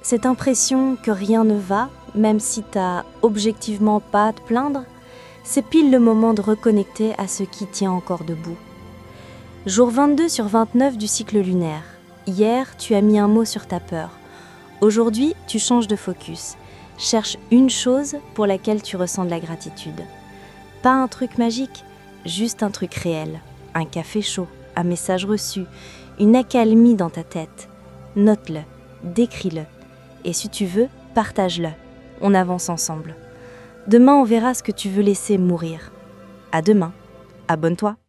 Cette impression que rien ne va, même si t'as objectivement pas à te plaindre, c'est pile le moment de reconnecter à ce qui tient encore debout. Jour 22 sur 29 du cycle lunaire. Hier, tu as mis un mot sur ta peur. Aujourd'hui, tu changes de focus. Cherche une chose pour laquelle tu ressens de la gratitude. Pas un truc magique, juste un truc réel. Un café chaud, un message reçu, une accalmie dans ta tête. Note-le, décris-le. Et si tu veux, partage-le. On avance ensemble. Demain, on verra ce que tu veux laisser mourir. À demain. Abonne-toi.